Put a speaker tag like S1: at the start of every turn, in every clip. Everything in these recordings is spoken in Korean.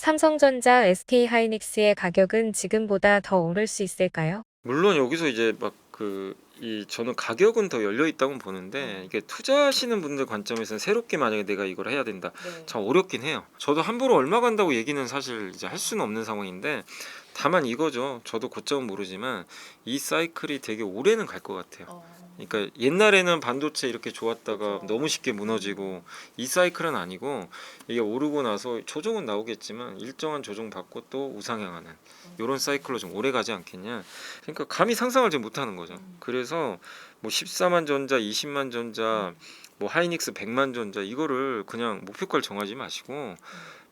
S1: 삼성전자, SK하이닉스의 가격은 지금보다 더 오를 수 있을까요?
S2: 물론 여기서 이제 막 저는 가격은 더 열려 있다고 보는데 이게 투자하시는 분들 관점에서는 새롭게 만약에 내가 이걸 해야 된다.
S1: 네.
S2: 참 어렵긴 해요. 저도 함부로 얼마 간다고 얘기는 사실 이제 할 수는 없는 상황인데 다만 이거죠. 저도 고점은 모르지만 이 사이클이 되게 오래는 갈 것 같아요. 그러니까 옛날에는 반도체 이렇게 좋았다가
S1: 그쵸.
S2: 너무 쉽게 무너지고 이 사이클은 아니고 이게 오르고 나서 조정은 나오겠지만 일정한 조정 받고 또 우상향하는 이런 사이클로 좀 오래 가지 않겠냐. 그러니까 감히 상상을 잘 못하는 거죠. 그래서 뭐 14만 전자, 20만 전자, 뭐 하이닉스 100만 전자 이거를 그냥 목표가를 정하지 마시고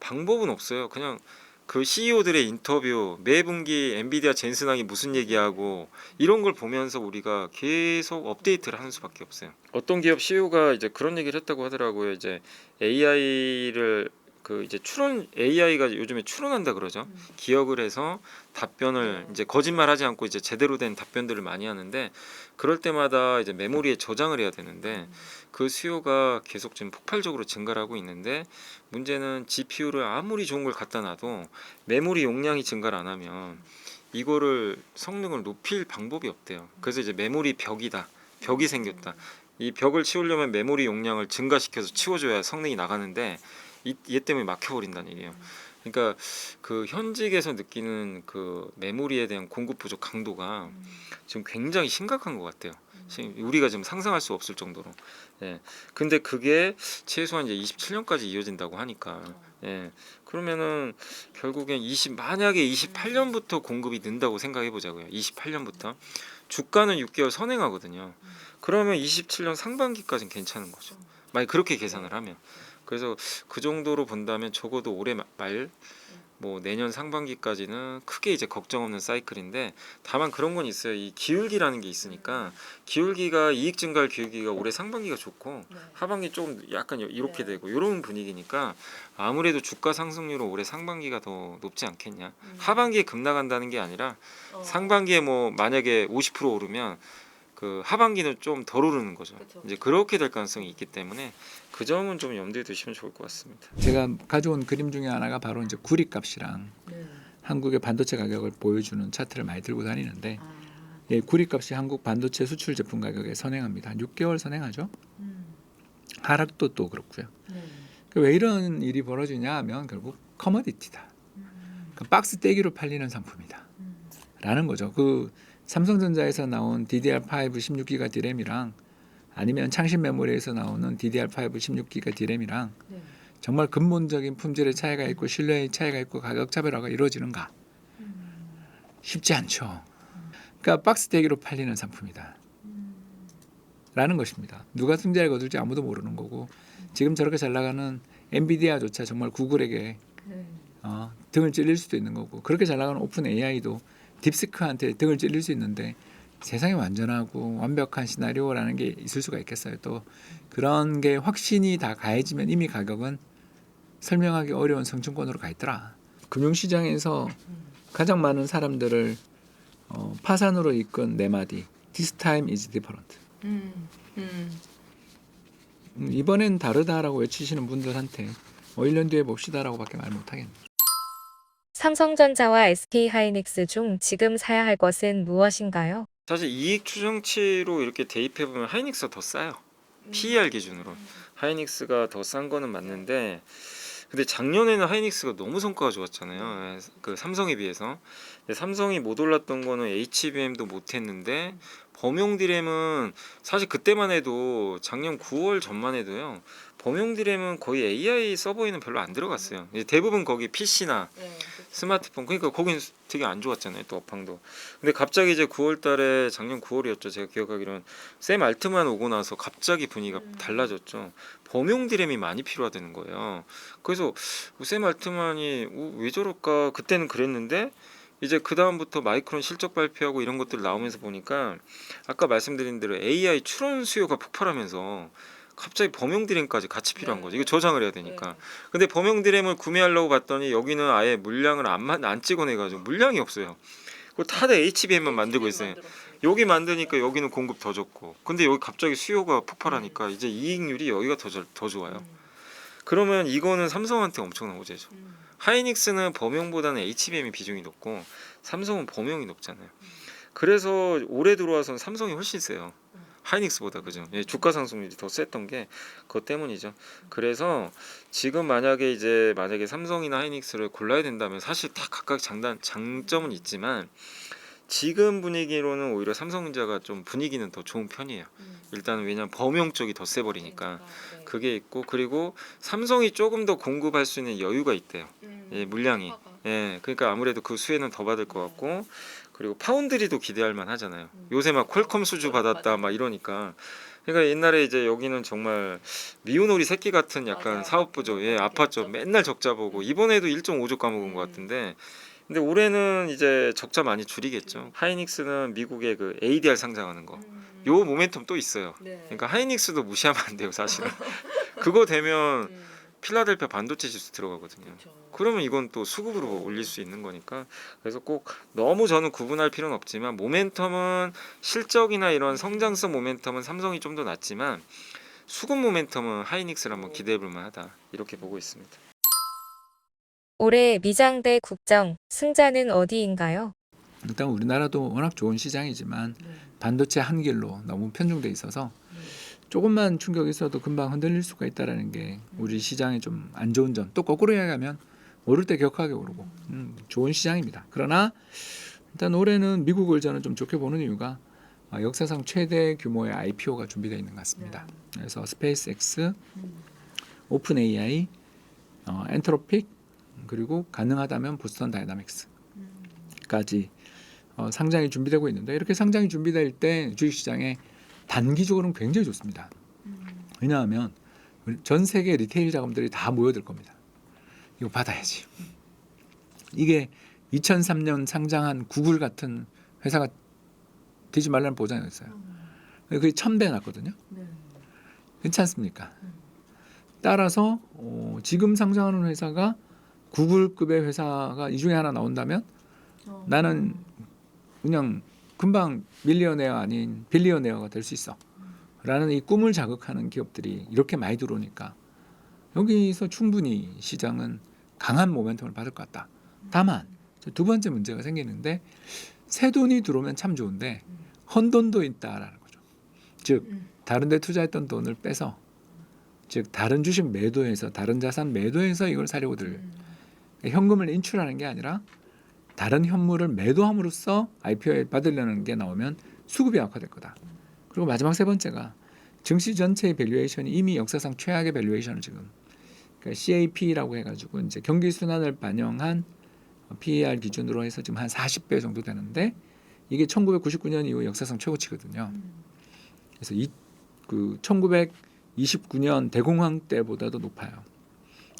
S2: 방법은 없어요. 그냥 그 CEO들의 인터뷰, 매 분기 엔비디아 젠슨왕이 무슨 얘기하고 이런 걸 보면서 우리가 계속 업데이트를 하는 수밖에 없어요. 어떤 기업 CEO가 이제 그런 얘기를 했다고 하더라고요. 이제 AI를 이제 추론 AI가 요즘에 추론한다 그러죠. 기억을 해서 답변을 이제 거짓말하지 않고 이제 제대로 된 답변들을 많이 하는데 그럴 때마다 이제 메모리에 저장을 해야 되는데 그 수요가 계속 지금 폭발적으로 증가를 하고 있는데 문제는 GPU를 아무리 좋은 걸 갖다 놔도 메모리 용량이 증가를 안 하면 이거를 성능을 높일 방법이 없대요. 그래서 이제 메모리 벽이 생겼다. 이 벽을 치우려면 메모리 용량을 증가시켜서 치워줘야 성능이 나가는데 얘 때문에 막혀버린다는 얘기예요. 그러니까 그 현직에서 느끼는 그 메모리에 대한 공급 부족 강도가 지금 굉장히 심각한 것 같아요. 우리가 지금 상상할 수 없을 정도로. 예. 근데 그게 최소한 이제 27년까지 이어진다고 하니까. 예. 그러면은 결국엔 만약에 28년부터 공급이 는다고 생각해 보자고요. 28년부터 주가는 6개월 선행하거든요. 그러면 27년 상반기까지는 괜찮은 거죠. 만약 그렇게 계산을 하면. 그래서 그 정도로 본다면 적어도 올해 말 뭐 내년 상반기까지는 크게 이제 걱정 없는 사이클인데 다만 그런 건 있어요. 이 기울기라는 게 있으니까 기울기가 이익 증가할 기울기가 올해 상반기가 좋고 하반기 조금 약간 이렇게 되고 이런 분위기니까 아무래도 주가 상승률은 올해 상반기가 더 높지 않겠냐. 하반기에 급 나간다는 게 아니라 상반기에 뭐 만약에 50% 오르면 그 하반기는 좀 덜 오르는 거죠. 이제 그렇게 될 가능성이 있기 때문에 그 점은 좀 염두에 두시면 좋을 것 같습니다.
S3: 제가 가져온 그림 중에 하나가 바로 이제 구리값이랑 한국의 반도체 가격을 보여주는 차트를 많이 들고 다니는데 예, 구리값이 한국 반도체 수출 제품 가격에 선행합니다. 한 6개월 선행하죠. 하락도 또 그렇고요. 왜 이런 일이 벌어지냐 하면 결국 커머디티다. 그 박스 떼기로 팔리는 상품이다. 라는 거죠. 그 삼성전자에서 나온 DDR5 16기가 디램이랑 아니면 창신 메모리에서 나오는 DDR5 16기가 디램이랑 정말 근본적인 품질의 차이가 있고 신뢰의 차이가 있고 가격 차별화가 이루어지는가? 쉽지 않죠. 그러니까 박스 대기로 팔리는 상품이다. 라는 것입니다. 누가 승자를 거둘지 아무도 모르는 거고 지금 저렇게 잘 나가는 엔비디아조차 정말 구글에게 등을 찔릴 수도 있는 거고 그렇게 잘 나가는 오픈 AI도 딥시크한테 등을 찔릴 수 있는데 세상에 완전하고 완벽한 시나리오라는 게 있을 수가 있겠어요. 또 그런 게 확신이 다 가해지면 이미 가격은 설명하기 어려운 성층권으로 가 있더라. 금융시장에서 가장 많은 사람들을 파산으로 이끈 네 마디. This time is different. 이번엔 다르다라고 외치시는 분들한테 1년 뒤에 봅시다라고 밖에 말 못하겠네.
S1: 삼성전자와 SK하이닉스 중 지금 사야 할 것은 무엇인가요?
S2: 사실 이익 추정치로 이렇게 대입해 보면 하이닉스가 더 싸요. PER 기준으로 하이닉스가 더 싼 거는 맞는데 근데 작년에는 하이닉스가 너무 성과가 좋았잖아요. 그 삼성에 비해서. 근데 삼성이 못 올랐던 거는 HBM도 못 했는데 범용 디램은 사실 그때만 해도 작년 9월 전만 해도요. 범용 디램은 거의 AI 서버에는 별로 안 들어갔어요. 이제 대부분 거기 PC나 스마트폰 그러니까 거긴 되게 안 좋았잖아요. 또 업황도. 근데 갑자기 이제 9월 달에 작년 9월이었죠. 제가 기억하기로는 샘 알트만 오고 나서 갑자기 분위기가 달라졌죠. 범용 디램이 많이 필요하다는 거예요. 그래서 샘 알트만이 왜 저럴까 그때는 그랬는데 이제 그 다음부터 마이크론 실적 발표하고 이런 것들 나오면서 보니까 아까 말씀드린 대로 AI 추론 수요가 폭발하면서 갑자기 범용 디램까지 같이 필요한 거죠. 이거 저장을 해야 되니까. 근데 범용 디램을 구매하려고 봤더니 여기는 아예 물량을 안 찍어내가지고 물량이 없어요. 그거 다들 HBM만 만들고 있어요. 여기 만드니까 여기는 공급 더 좋고. 근데 여기 갑자기 수요가 폭발하니까 이제 이익률이 여기가 더 좋아요. 그러면 이거는 삼성한테 엄청난 호재죠. 하이닉스는 범용보다는 HBM이 비중이 높고 삼성은 범용이 높잖아요. 그래서 올해 들어와서는 삼성이 훨씬 세요. 하이닉스보다. 그죠? 예, 주가 상승률이 더 셌던 게 그것 때문이죠. 그래서 지금 만약에 삼성이나 하이닉스를 골라야 된다면 사실 다 각각 장점은 있지만 지금 분위기로는 오히려 삼성전자가 좀 분위기는 더 좋은 편이에요. 일단은 왜냐면 범용 쪽이 더 세버리니까 그게 있고, 그리고 삼성이 조금 더 공급할 수 있는 여유가 있대요. 예, 물량이. 예, 그러니까 아무래도 그 수혜는 더 받을 것 같고, 그리고 파운드리도 기대할 만 하잖아요. 요새 막 퀄컴 수주 받았다 막 이러니까. 그러니까 옛날에 이제 여기는 정말 미운 오리 새끼 같은 약간
S4: 맞아.
S2: 사업부죠. 예, 아팠죠. 맨날 적자 보고 이번에도 1.5조 까먹은 것 같은데. 근데 올해는 이제 적자 많이 줄이겠죠. 하이닉스는 미국의 그 ADR 상장하는 거. 요 모멘텀 또 있어요.
S4: 네.
S2: 그러니까 하이닉스도 무시하면 안 돼요, 사실은. 그거 되면 필라델피아 반도체 지수 들어가거든요. 그러면 이건 또 수급으로 올릴 수 있는 거니까. 그래서 꼭 너무 저는 구분할 필요는 없지만 모멘텀은 실적이나 이런 성장성 모멘텀은 삼성이 좀 더 낫지만 수급 모멘텀은 하이닉스를 한번 기대해 볼 만하다. 이렇게 보고 있습니다.
S1: 올해 미장대 국정 승자는 어디인가요?
S3: 일단 우리나라도 워낙 좋은 시장이지만 반도체 한 길로 너무 편중돼 있어서 조금만 충격이 있어도 금방 흔들릴 수가 있다라는 게 우리 시장의 좀 안 좋은 점. 또 거꾸로 이야기하면 오를 때 격하게 오르고 좋은 시장입니다. 그러나 일단 올해는 미국을 저는 좀 좋게 보는 이유가 역사상 최대 규모의 IPO가 준비되어 있는 것 같습니다. 그래서 스페이스X, 오픈 AI, 엔트로픽, 그리고 가능하다면 보스턴 다이나믹스까지 상장이 준비되고 있는데, 이렇게 상장이 준비될 때 주식시장에 단기적으로는 굉장히 좋습니다. 왜냐하면 전 세계 리테일 자금들이 다 모여들 겁니다. 이거 받아야지. 이게 2003년 상장한 구글 같은 회사가 되지 말라는 보장이었어요. 그게 1000배 났거든요. 괜찮습니까? 따라서 지금 상장하는 회사가 구글급의 회사가 이 중에 하나 나온다면 나는 그냥 금방 밀리어네어 아닌 빌리어네어가 될 수 있어 라는 이 꿈을 자극하는 기업들이 이렇게 많이 들어오니까 여기서 충분히 시장은 강한 모멘텀을 받을 것 같다. 다만 두 번째 문제가 생기는데, 새 돈이 들어오면 참 좋은데 헌돈도 있다라는 거죠. 즉 다른 데 투자했던 돈을 빼서, 즉 다른 주식 매도해서, 다른 자산 매도해서 이걸 사려고 현금을 인출하는 게 아니라 다른 현물을 매도함으로써 IPO에 받으려는 게 나오면 수급이 악화될 거다. 그리고 마지막 세 번째가 증시 전체의 밸류에이션이 이미 역사상 최악의 밸류에이션을 지금, 그러니까 CAP라고 해가지고 이제 경기 순환을 반영한 PER 기준으로 해서 지금 한 40배 정도 되는데, 이게 1999년 이후 역사상 최고치거든요. 그래서 1929년 대공황 때보다도 높아요.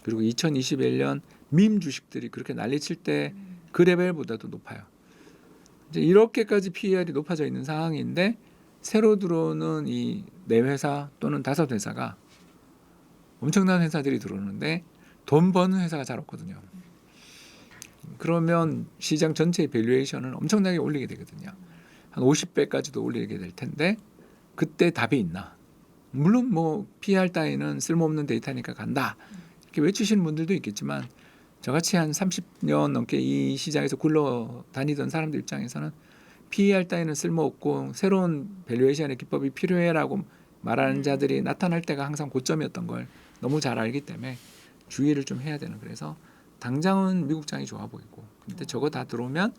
S3: 그리고 2021년 밈 주식들이 그렇게 난리칠 때 그 레벨보다도 높아요. 이제 이렇게까지 PER이 높아져 있는 상황인데, 새로 들어오는 이 네 회사 또는 5회사가 엄청난 회사들이 들어오는데 돈 버는 회사가 잘 없거든요. 그러면 시장 전체의 밸류에이션을 엄청나게 올리게 되거든요. 한 50배까지도 올리게 될 텐데, 그때 답이 있나? 물론 뭐 PER 따위는 쓸모없는 데이터니까 간다 이렇게 외치시는 분들도 있겠지만, 저같이 한 30년 넘게 이 시장에서 굴러다니던 사람들 입장에서는 PER 따위는 쓸모없고 새로운 밸류에이션의 기법이 필요해라고 말하는 자들이 나타날 때가 항상 고점이었던 걸 너무 잘 알기 때문에 주의를 좀 해야 되는, 그래서 당장은 미국장이 좋아 보이고, 근데 저거 다 들어오면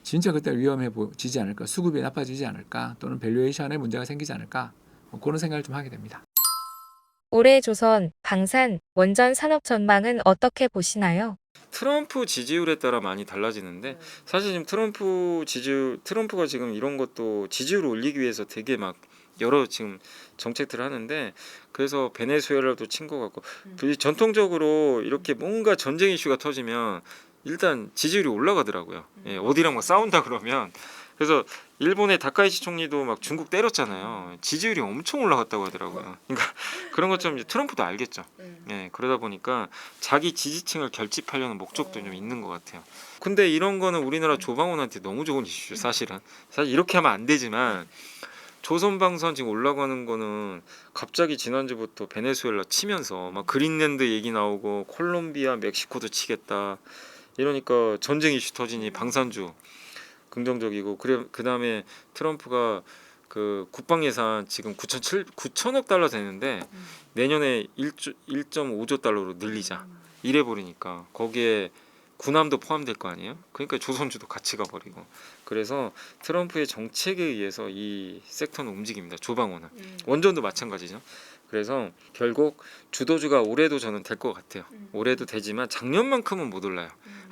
S3: 진짜 그때 위험해지지 않을까, 수급이 나빠지지 않을까, 또는 밸류에이션에 문제가 생기지 않을까, 뭐 그런 생각을 좀 하게 됩니다.
S1: 올해 조선, 방산, 원전 산업 전망은 어떻게 보시나요?
S2: 트럼프 지지율에 따라 많이 달라지는데, 사실 지금 트럼프가 지금 이런 것도 지지율을 올리기 위해서 되게 막 여러 지금 정책들을 하는데, 그래서 베네수엘라도 친 것 같고, 전통적으로 이렇게 뭔가 전쟁 이슈가 터지면 일단 지지율이 올라가더라고요. 예, 어디랑 막 싸운다 그러면. 그래서 일본의 다카이시 총리도 막 중국 때렸잖아요. 지지율이 엄청 올라갔다고 하더라고요. 그러니까 그런 것처럼 이제 트럼프도 알겠죠. 예, 그러다 보니까 자기 지지층을 결집하려는 목적도 좀 있는 것 같아요. 근데 이런 거는 우리나라 조방원한테 너무 좋은 이슈죠, 사실은. 사실 이렇게 하면 안 되지만 조선방산 지금 올라가는 거는 갑자기 지난주부터 베네수엘라 치면서 막 그린랜드 얘기 나오고 콜롬비아, 멕시코도 치겠다. 이러니까 전쟁 이슈 터지니 방산주 긍정적이고 그래 그다음에 트럼프가 그 국방 예산 지금 9천억 달러 되는데 내년에 1.5조 달러로 늘리자 이래 버리니까 거기에 군함도 포함될 거 아니에요? 그러니까 조선주도 같이 가버리고 그래서 트럼프의 정책에 의해서 이 섹터는 움직입니다. 조방호는 원전도 마찬가지죠. 그래서 결국 주도주가 올해도 저는 될 것 같아요. 올해도 되지만 작년만큼은 못 올라요.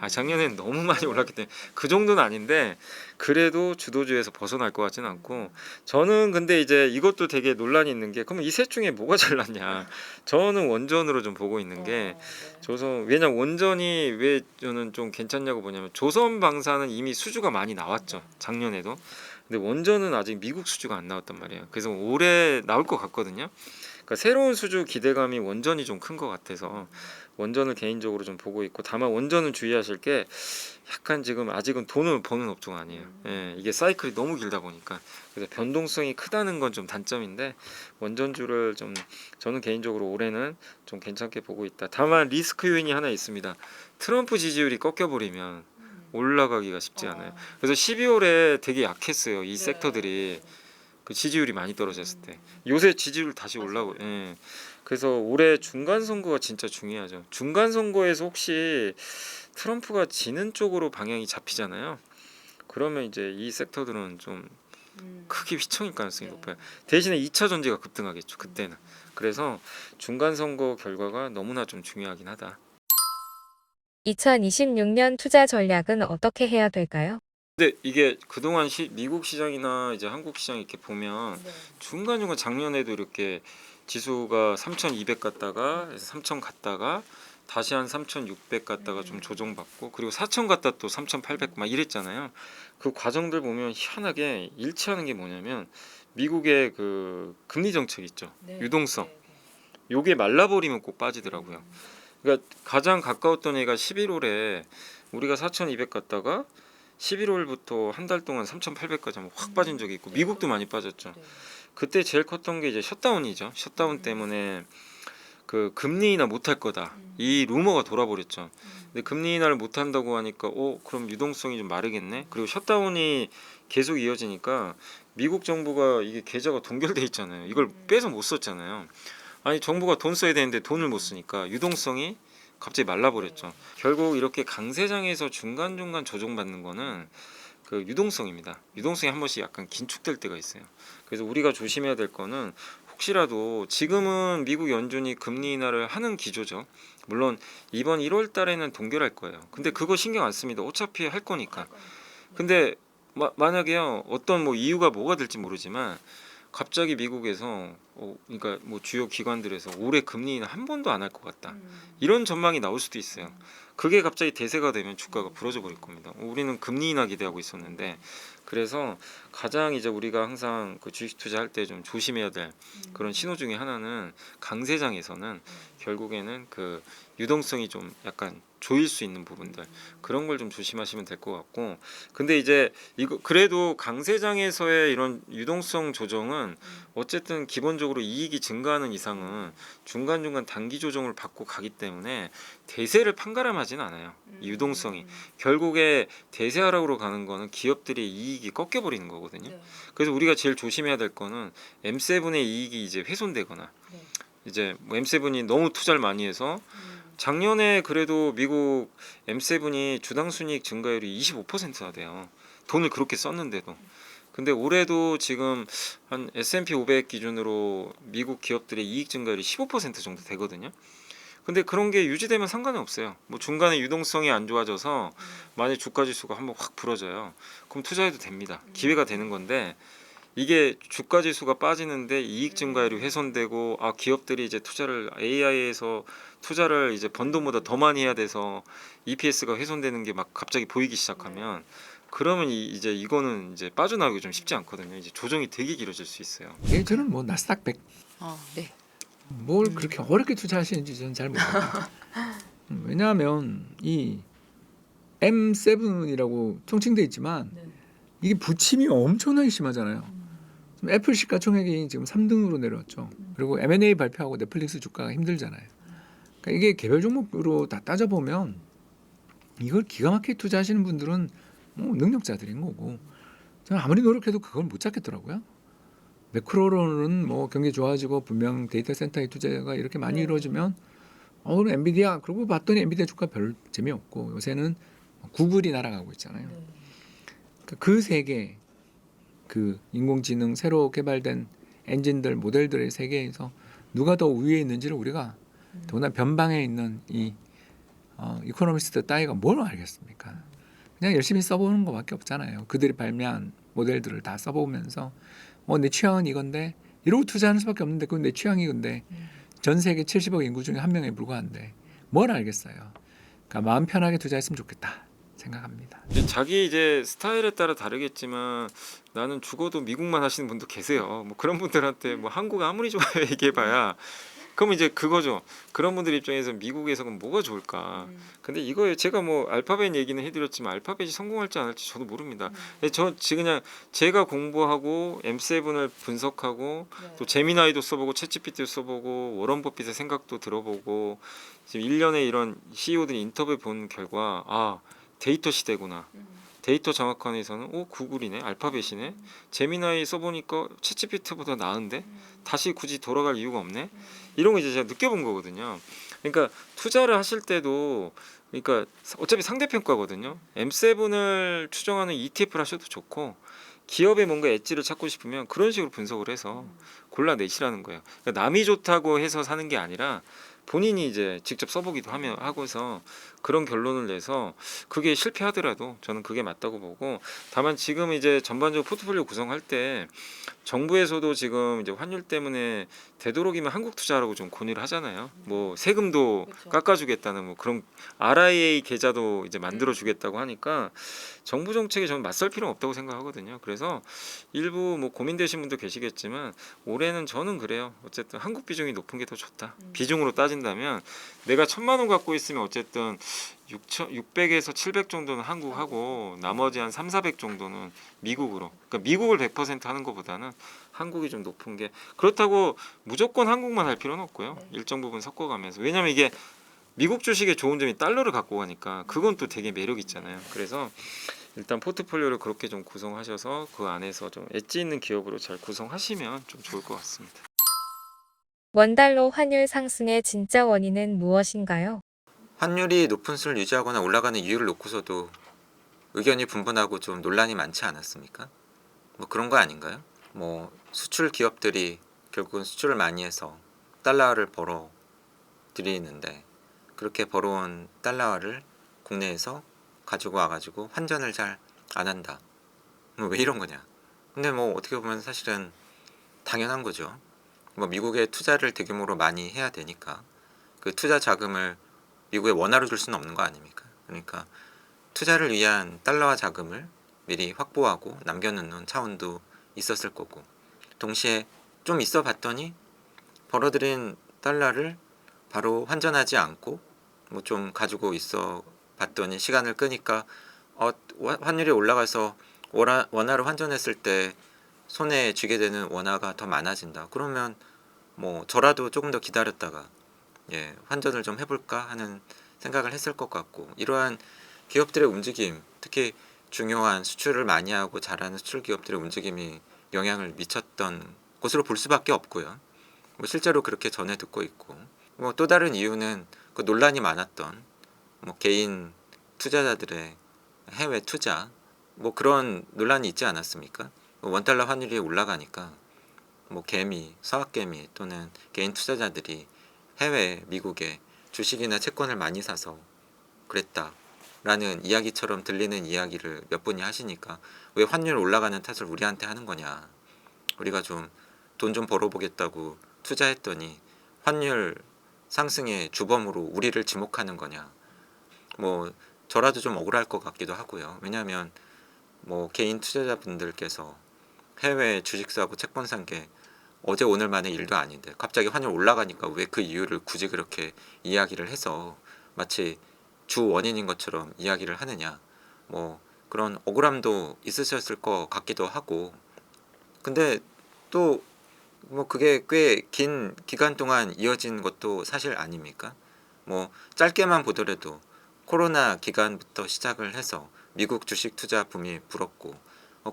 S2: 작년에는 너무 많이 올랐기 때문에 그 정도는 아닌데 그래도 주도주에서 벗어날 것 같지는 않고 저는 근데 이제 이것도 되게 논란이 있는 게 그러면 이 셋 중에 뭐가 잘났냐? 저는 원전으로 좀 보고 있는 게 조선 왜냐면 원전이 왜 저는 좀 괜찮냐고 보냐면 조선 방사는 이미 수주가 많이 나왔죠. 작년에도. 근데 원전은 아직 미국 수주가 안 나왔단 말이에요. 그래서 올해 나올 것 같거든요. 그러니까 새로운 수주 기대감이 원전이 좀 큰 것 같아서 원전을 개인적으로 좀 보고 있고 다만 원전은 주의하실 게 약간 지금 아직은 돈을 버는 업종 아니에요. 예, 이게 사이클이 너무 길다 보니까 그래서 변동성이 크다는 건 좀 단점인데 원전주를 좀 저는 개인적으로 올해는 좀 괜찮게 보고 있다. 다만 리스크 요인이 하나 있습니다. 트럼프 지지율이 꺾여버리면 올라가기가 쉽지 않아요. 그래서 12월에 되게 약했어요. 이 섹터들이. 그 지지율이 많이 떨어졌을 때 요새 지지율 다시 올라고 예. 그래서 올해 중간 선거가 진짜 중요하죠. 중간 선거에서 혹시 트럼프가 지는 쪽으로 방향이 잡히잖아요. 그러면 이제 이 섹터들은 좀 크게 휘청일 가능성이 높아요. 대신에 2차 전지가 급등하겠죠. 그때는. 그래서 중간 선거 결과가 너무나 좀 중요하긴 하다.
S1: 2026년 투자 전략은 어떻게 해야 될까요?
S2: 근데 이게 그동안 미국 시장이나 이제 한국 시장 이렇게 보면 중간중간 작년에도 이렇게 지수가 3,200 갔다가 3,000 갔다가 다시 한 3,600 갔다가 좀 조정받고 그리고 4,000 갔다 또 3,800 막 이랬잖아요. 그 과정들 보면 희한하게 일치하는 게 뭐냐면 미국의 그 금리 정책 있죠. 유동성. 요게 말라버리면 꼭 빠지더라고요. 그러니까 가장 가까웠던 애가 11월에 우리가 4,200 갔다가 11월부터 한 달 동안 3,800까지 한번 확 빠진 적이 있고 미국도 많이 빠졌죠. 그때 제일 컸던 게 이제 셧다운이죠. 셧다운 때문에 그 금리 인하 못할 거다. 이 루머가 돌아버렸죠. 근데 금리 인하를 못 한다고 하니까 그럼 유동성이 좀 마르겠네. 그리고 셧다운이 계속 이어지니까 미국 정부가 이게 계좌가 동결돼 있잖아요. 이걸 빼서 못 썼잖아요. 아니 정부가 돈 써야 되는데 돈을 못 쓰니까 유동성이 갑자기 말라버렸죠. 결국 이렇게 강세장에서 중간중간 조정받는 거는 그 유동성입니다. 유동성이 한 번씩 약간 긴축될 때가 있어요. 그래서 우리가 조심해야 될 거는 혹시라도 지금은 미국 연준이 금리 인하를 하는 기조죠. 물론 이번 1월 달에는 동결할 거예요. 근데 그거 신경 안 씁니다. 어차피 할 거니까. 근데 만약에요. 어떤 뭐 이유가 뭐가 될지 모르지만 갑자기 미국에서 그러니까 뭐 주요 기관들에서 올해 금리 인하 한 번도 안 할 것 같다. 이런 전망이 나올 수도 있어요. 그게 갑자기 대세가 되면 주가가 부러져 버릴 겁니다. 우리는 금리 인하 기대하고 있었는데 그래서 가장 이제 우리가 항상 그 주식 투자할 때 좀 조심해야 될 그런 신호 중에 하나는 강세장에서는 결국에는 그 유동성이 좀 약간 조일 수 있는 부분들 그런 걸 좀 조심하시면 될 것 같고 근데 이제 이거 그래도 강세장에서의 이런 유동성 조정은 어쨌든 기본적으로 이익이 증가하는 이상은 중간중간 단기 조정을 받고 가기 때문에 대세를 판가름하진 않아요. 이 유동성이 결국에 대세 하락으로 가는 거는 기업들의 이익이 꺾여버리는 거거든요. 그래서 우리가 제일 조심해야 될 거는 M7의 이익이 이제 훼손되거나 이제 뭐 M7이 너무 투자를 많이 해서 작년에 그래도 미국 M7이 주당 순이익 증가율이 25%나 돼요. 돈을 그렇게 썼는데도. 근데 올해도 지금 한 S&P 500 기준으로 미국 기업들의 이익 증가율이 15% 정도 되거든요. 근데 그런 게 유지되면 상관은 없어요. 뭐 중간에 유동성이 안 좋아져서 만약 주가 지수가 한번 확 부러져요. 그럼 투자해도 됩니다. 기회가 되는 건데 이게 주가 지수가 빠지는데 이익 증가율이 훼손되고 기업들이 이제 투자를 AI에서 투자를 이제 번 돈보다 더 많이 해야 돼서 EPS가 훼손되는 게 막 갑자기 보이기 시작하면 그러면 이제 이거는 이제 빠져나오기 좀 쉽지 않거든요. 이제 조정이 되게 길어질 수 있어요.
S3: 저는 뭐 나스닥 100
S4: 네.
S3: 뭘 그렇게 어렵게 투자하시는지 저는 잘 모르겠어요. 왜냐하면 이 M7이라고 총칭돼 있지만 이게 부침이 엄청나게 심하잖아요. 지금 애플 시가총액이 지금 3등으로 내려왔죠. 그리고 M&A 발표하고 넷플릭스 주가가 힘들잖아요. 그러니까 이게 개별 종목으로 다 따져보면 이걸 기가 막히게 투자하시는 분들은 뭐 능력자들인 거고 저는 아무리 노력해도 그걸 못 잡겠더라고요. 매크로로는 뭐 경기 좋아지고 분명 데이터 센터의 투자가 이렇게 많이 이루어지면 오늘 엔비디아 그러고 봤더니 엔비디아 주가 별 재미없고 요새는 구글이 날아가고 있잖아요. 그러니까 그 세계 그 인공지능 새로 개발된 엔진들 모델들의 세계에서 누가 더 우위에 있는지를 우리가 더구나 변방에 있는 이 이코노미스트 따위가 뭘 알겠습니까? 그냥 열심히 써보는 것밖에 없잖아요. 그들이 발명한 모델들을 다 써보면서 내 취향은 이건데 이러고 투자하는 수밖에 없는데 그건 내 취향이 근데 전 세계 70억 인구 중에 한 명에 불과한데 뭘 알겠어요. 그러니까 마음 편하게 투자했으면 좋겠다 생각합니다.
S2: 자기 이제 스타일에 따라 다르겠지만 나는 죽어도 미국만 하시는 분도 계세요. 뭐 그런 분들한테 뭐 한국 아무리 좋아요 얘기해봐야 그러면 이제 그거죠. 그런 분들 입장에서 미국에서 그럼 뭐가 좋을까? 근데 이거에 제가 뭐 알파벳 얘기는 해드렸지만 알파벳이 성공할지 안 할지 저도 모릅니다. 저 지금 그냥 제가 공부하고 M7을 분석하고 또 제미나이도 써보고 챗GPT도 써보고 워런 버핏의 생각도 들어보고 지금 1년에 이런 CEO들이 인터뷰 본 결과 아 데이터 시대구나. 데이터 정확한에서는 구글이네 알파벳이네 제미나이 써보니까 챗GPT보다 나은데 다시 굳이 돌아갈 이유가 없네 이런 거 이제 제가 느껴본 거거든요. 그러니까 투자를 하실 때도 그러니까 어차피 상대평가거든요. M7을 추정하는 ETF를 하셔도 좋고 기업의 뭔가 엣지를 찾고 싶으면 그런 식으로 분석을 해서 골라내시라는 거예요. 그러니까 남이 좋다고 해서 사는 게 아니라 본인이 이제 직접 써보기도 하고서 그런 결론을 내서 그게 실패하더라도 저는 그게 맞다고 보고 다만 지금 이제 전반적으로 포트폴리오 구성할 때 정부에서도 지금 이제 환율 때문에 되도록이면 한국 투자라고 좀 권유를 하잖아요. 뭐 세금도
S1: 그렇죠.
S2: 깎아주겠다는 뭐 그런 RIA 계좌도 이제 만들어주겠다고 하니까 정부 정책에 저는 맞설 필요는 없다고 생각하거든요. 그래서 일부 뭐 고민되신 분도 계시겠지만 올해는 저는 그래요. 어쨌든 한국 비중이 높은 게 더 좋다. 비중으로 따진다면 내가 1,000만 원 갖고 있으면 어쨌든 600에서 700 정도는 한국하고 나머지 한 3, 400 정도는 미국으로. 그러니까 미국을 100% 하는 것보다는 한국이 좀 높은 게 그렇다고 무조건 한국만 할 필요는 없고요. 일정 부분 섞어가면서. 왜냐면 이게 미국 주식의 좋은 점이 달러를 갖고 가니까 그건 또 되게 매력 있잖아요. 그래서 일단 포트폴리오를 그렇게 좀 구성하셔서 그 안에서 좀 엣지 있는 기업으로 잘 구성하시면 좀 좋을 것 같습니다.
S1: 원달러 환율 상승의 진짜 원인은 무엇인가요?
S4: 환율이 높은 수를 유지하거나 올라가는 이유를 놓고서도 의견이 분분하고 좀 논란이 많지 않았습니까? 뭐 그런 거 아닌가요? 뭐 수출 기업들이 결국은 수출을 많이 해서 달러를 벌어 들이는데 그렇게 벌어온 달러를 국내에서 가지고 와가지고 환전을 잘 안 한다. 뭐 왜 이런 거냐? 근데 뭐 어떻게 보면 사실은 당연한 거죠. 뭐 미국에 투자를 대규모로 많이 해야 되니까 그 투자 자금을 미국에 원화로 줄 수는 없는 거 아닙니까? 그러니까 투자를 위한 달러화 자금을 미리 확보하고 남겨놓는 차원도 있었을 거고 동시에 좀 있어 봤더니 벌어들인 달러를 바로 환전하지 않고 뭐 좀 가지고 있어 봤더니 시간을 끄니까 환율이 올라가서 원화로 환전했을 때 손에 쥐게 되는 원화가 더 많아진다. 그러면 뭐 저라도 조금 더 기다렸다가 환전을 좀 해볼까 하는 생각을 했을 것 같고 이러한 기업들의 움직임, 특히 중요한 수출을 많이 하고 잘하는 수출 기업들의 움직임이 영향을 미쳤던 것으로 볼 수밖에 없고요. 뭐 실제로 그렇게 전해 듣고 있고 뭐 또 다른 이유는 그 논란이 많았던 뭐 개인 투자자들의 해외 투자 뭐 그런 논란이 있지 않았습니까? 원달러 환율이 올라가니까 뭐 개미, 서학개미 또는 개인 투자자들이 해외 미국에 주식이나 채권을 많이 사서 그랬다라는 이야기처럼 들리는 이야기를 몇 분이 하시니까 왜 환율 올라가는 탓을 우리한테 하는 거냐? 우리가 좀 돈 좀 벌어보겠다고 투자했더니 환율 상승의 주범으로 우리를 지목하는 거냐? 뭐 저라도 좀 억울할 것 같기도 하고요. 왜냐하면 뭐 개인 투자자분들께서 해외 주식 사고 채권 산 게 어제 오늘만의 일도 아닌데 갑자기 환율 올라가니까 왜 그 이유를 굳이 그렇게 이야기를 해서 마치 주 원인인 것처럼 이야기를 하느냐 뭐 그런 억울함도 있으셨을 것 같기도 하고 근데 또 뭐 그게 꽤 긴 기간 동안 이어진 것도 사실 아닙니까? 뭐 짧게만 보더라도 코로나 기간부터 시작을 해서 미국 주식 투자 붐이 불었고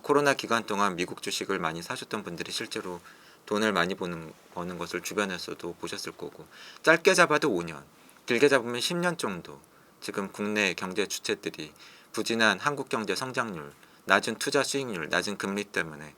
S4: 코로나 기간 동안 미국 주식을 많이 사셨던 분들이 실제로 돈을 많이 버는 것을 주변에서도 보셨을 거고, 짧게 잡아도 5년, 길게 잡으면 10년 정도 지금 국내 경제 주체들이 부진한 한국 경제 성장률, 낮은 투자 수익률, 낮은 금리 때문에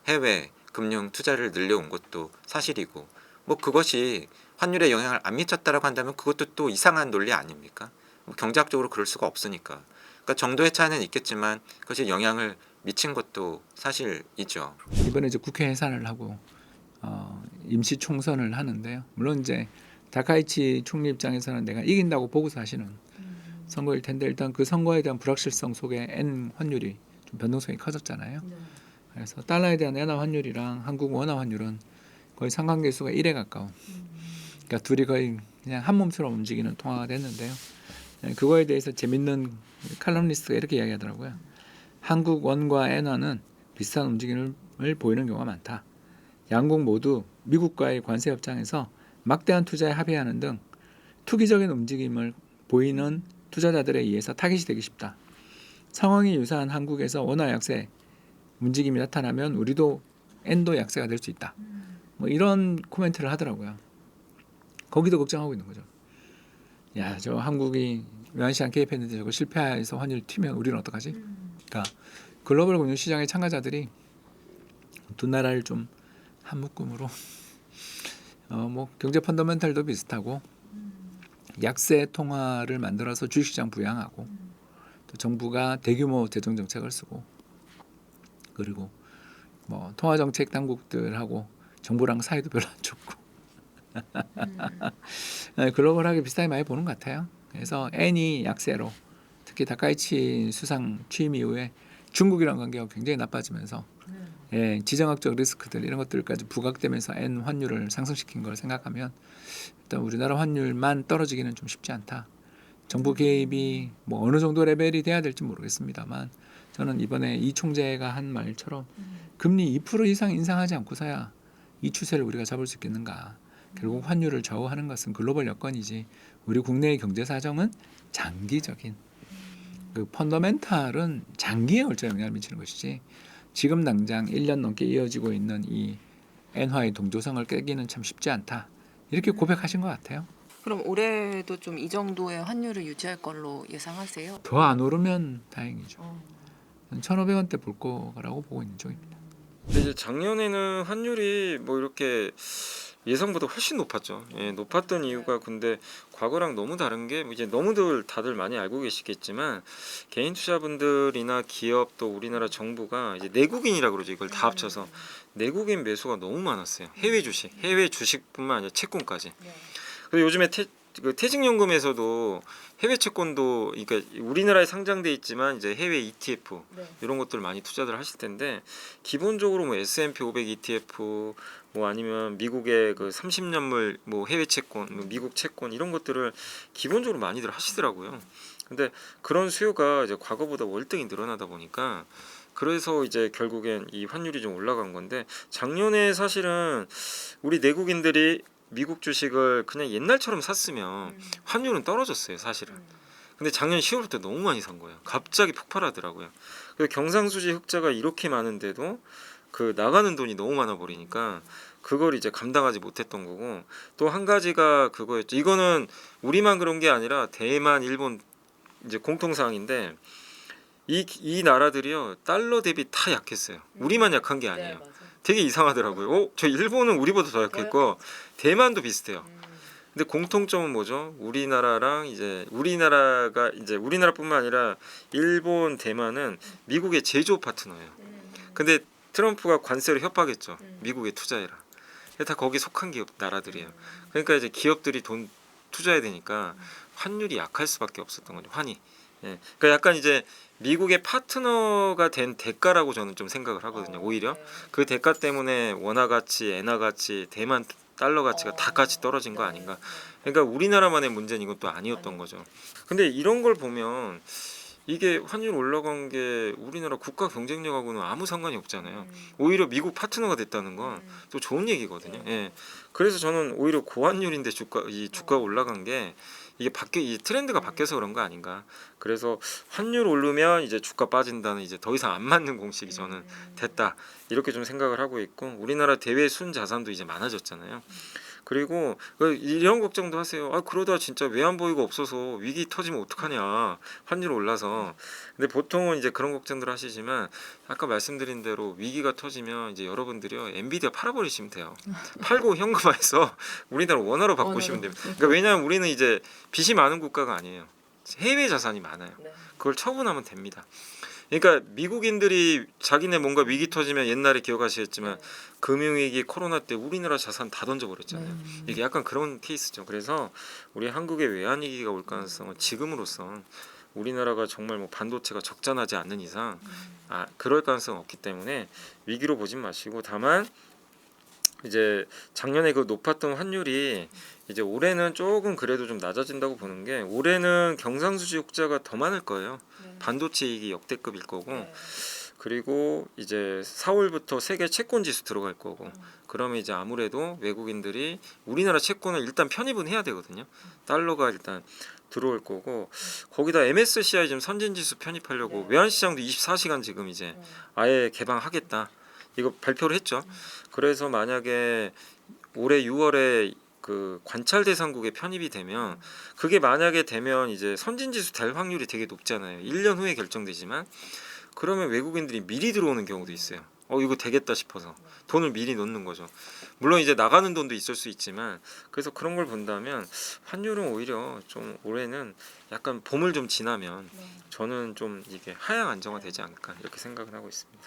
S4: 해외 금융 투자를 늘려온 것도 사실이고, 뭐 그것이 환율에 영향을 안 미쳤다라고 한다면 그것도 또 이상한 논리 아닙니까? 뭐 경제학적으로 그럴 수가 없으니까. 그러니까 정도의 차이는 있겠지만 그것이 영향을 미친 것도 사실이죠.
S3: 이번에 이제 국회 해산을 하고 임시 총선을 하는데요. 물론 이제 다카이치 총리 입장에서는 내가 이긴다고 보고서 하시는 선거일 텐데, 일단 그 선거에 대한 불확실성 속에 엔 환율이 좀 변동성이 커졌잖아요. 그래서 달러에 대한 엔화 환율이랑 한국 원화 환율은 거의 상관계수가 1에 가까운, 그러니까 둘이 거의 그냥 한 몸처럼 움직이는 통화가 됐는데요. 그거에 대해서 재밌는 칼럼니스트가 이렇게 이야기하더라고요. 한국 원과 엔화는 비슷한 움직임을 보이는 경우가 많다. 양국 모두 미국과의 관세 협상에서 막대한 투자에 합의하는 등 투기적인 움직임을 보이는 투자자들에 의해서 타깃이 되기 쉽다. 상황이 유사한 한국에서 원화 약세 움직임이 나타나면 우리도 엔도 약세가 될 수 있다. 뭐 이런 코멘트를 하더라고요. 거기도 걱정하고 있는 거죠. 야, 저 한국이 외환시장 개입했는데 저거 실패해서 환율 튀면 우리는 어떡하지? 그러니까 글로벌 금융시장의 참가자들이 두 나라를 좀 한 묶음으로 뭐 경제 펀더멘탈도 비슷하고 약세 통화를 만들어서 주식시장 부양하고, 또 정부가 대규모 재정 정책을 쓰고, 그리고 뭐 통화정책 당국들하고 정부랑 사이도 별로 안 좋고 글로벌하게 비슷하게 많이 보는 것 같아요. 그래서 엔이 약세로, 특히 다카이치 수상 취임 이후에 중국이랑 관계가 굉장히 나빠지면서 지정학적 리스크들 이런 것들까지 부각되면서 엔 환율을 상승시킨 걸 생각하면 일단 우리나라 환율만 떨어지기는 좀 쉽지 않다. 정부 개입이 뭐 어느 정도 레벨이 돼야 될지 모르겠습니다만, 저는 이번에 이 총재가 한 말처럼 금리 2% 이상 인상하지 않고서야 이 추세를 우리가 잡을 수 있겠는가. 결국 환율을 좌우하는 것은 글로벌 여건이지 우리 국내의 경제 사정은 장기적인, 그 펀더멘탈은 장기에 걸쳐 영향을 미치는 것이지 지금 당장 1년 넘게 이어지고 있는 이 엔화의 동조성을 깨기는 참 쉽지 않다. 이렇게 고백하신 것 같아요.
S5: 그럼 올해도 좀 이 정도의 환율을 유지할 걸로 예상하세요?
S3: 더 안 오르면 다행이죠. 1,500원대 볼 거라고 보고 있는 중입니다.
S2: 근데 이제 작년에는 환율이 뭐 이렇게 예상보다 훨씬 높았죠. 높았던 이유가 근데 과거랑 너무 다른 게 이제 너무들 다들 많이 알고 계시겠지만 개인 투자분들이나 기업 또 우리나라 정부가 이제 내국인이라고 그러죠. 이걸 다 합쳐서 내국인 매수가 너무 많았어요. 해외 주식뿐만 아니라 채권까지. 그리고 요즘에 퇴직연금에서도 해외 채권도, 그러니까 우리나라에 상장돼 있지만 이제 해외 ETF 이런 것들 많이 투자들 하실 텐데, 기본적으로 뭐 S&P 500 ETF 뭐 아니면 미국의 그 30년물 뭐 해외 채권, 뭐 미국 채권 이런 것들을 기본적으로 많이들 하시더라고요. 근데 그런 수요가 이제 과거보다 월등히 늘어나다 보니까 그래서 이제 결국엔 이 환율이 좀 올라간 건데, 작년에 사실은 우리 내국인들이 미국 주식을 그냥 옛날처럼 샀으면 환율은 떨어졌어요, 사실은. 근데 작년 10월부터 너무 많이 산 거예요. 갑자기 폭발하더라고요. 그래서 경상수지 흑자가 이렇게 많은데도 그 나가는 돈이 너무 많아 버리니까 그걸 이제 감당하지 못했던 거고, 또 한 가지가 그거였죠. 이거는 우리만 그런 게 아니라 대만, 일본 이제 공통사항인데, 이 나라들이요 달러 대비 다 약했어요. 우리만 약한 게 아니에요. 되게 이상하더라고요. 저 일본은 우리보다 더 약했고 대만도 비슷해요. 근데 공통점은 뭐죠? 우리나라랑 이제 우리나라뿐만 아니라 일본, 대만은 미국의 제조업 파트너예요. 근데 트럼프가 관세로 협박했죠. 미국에 투자해라. 다 거기 속한 기업 나라들이에요. 그러니까 이제 기업들이 돈 투자해야 되니까 환율이 약할 수밖에 없었던 거죠. 환이. 그러니까 약간 이제 미국의 파트너가 된 대가라고 저는 좀 생각을 하거든요. 오히려 그 대가 때문에 원화 가치, 엔화 가치, 대만 달러 가치가 다 같이 떨어진 거 아닌가. 그러니까 우리나라만의 문제는 이건 또 아니었던 거죠. 근데 이런 걸 보면 이게 환율 올라간 게 우리나라 국가 경쟁력하고는 아무 상관이 없잖아요. 오히려 미국 파트너가 됐다는 건 또 좋은 얘기거든요. 예. 그래서 저는 오히려 고환율인데 주가 올라간 게 이게 이 트렌드가 바뀌어서 그런 거 아닌가. 그래서 환율 오르면 이제 주가 빠진다는 이제 더 이상 안 맞는 공식이 저는 됐다. 이렇게 좀 생각을 하고 있고 우리나라 대외 순 자산도 이제 많아졌잖아요. 그리고 이런 걱정도 하세요. 아 그러다 진짜 외환보유가 없어서 위기 터지면 어떡하냐. 환율 올라서. 근데 보통은 이제 그런 걱정들 하시지만 아까 말씀드린 대로 위기가 터지면 이제 여러분들이요 엔비디아 팔아버리시면 돼요. 팔고 현금화해서 우리나라 원화로 바꾸시면 됩니다. 그러니까 왜냐하면 우리는 이제 빚이 많은 국가가 아니에요. 해외 자산이 많아요. 그걸 처분하면 됩니다. 그러니까 미국인들이 자기네 뭔가 위기 터지면 옛날에 기억하시겠지만 금융위기 코로나 때 우리나라 자산 다 던져버렸잖아요. 이게 약간 그런 케이스죠. 그래서 우리 한국의 외환위기가 올 가능성은 지금으로서 우리나라가 정말 뭐 반도체가 적자나지 않는 이상 그럴 가능성은 없기 때문에 위기로 보진 마시고 다만 이제 작년에 그 높았던 환율이 이제 올해는 조금 그래도 좀 낮아진다고 보는 게 올해는 경상수지 흑자가 더 많을 거예요. 반도체 이익이 역대급일 거고 그리고 이제 4월부터 세계 채권 지수 들어갈 거고 그러면 이제 아무래도 외국인들이 우리나라 채권을 일단 편입은 해야 되거든요. 달러가 일단 들어올 거고 거기다 MSCI 지금 선진지수 편입하려고 외환시장도 24시간 지금 이제 아예 개방하겠다. 이거 발표를 했죠. 그래서 만약에 올해 6월에 그 관찰 대상국에 편입이 되면 그게 만약에 되면 이제 선진지수 될 확률이 되게 높잖아요. 1년 후에 결정되지만 그러면 외국인들이 미리 들어오는 경우도 있어요. 이거 되겠다 싶어서 돈을 미리 넣는 거죠. 물론 이제 나가는 돈도 있을 수 있지만 그래서 그런 걸 본다면 환율은 오히려 좀 올해는 약간 봄을 좀 지나면 저는 좀 이게 하향 안정화되지 않을까 이렇게 생각을 하고 있습니다.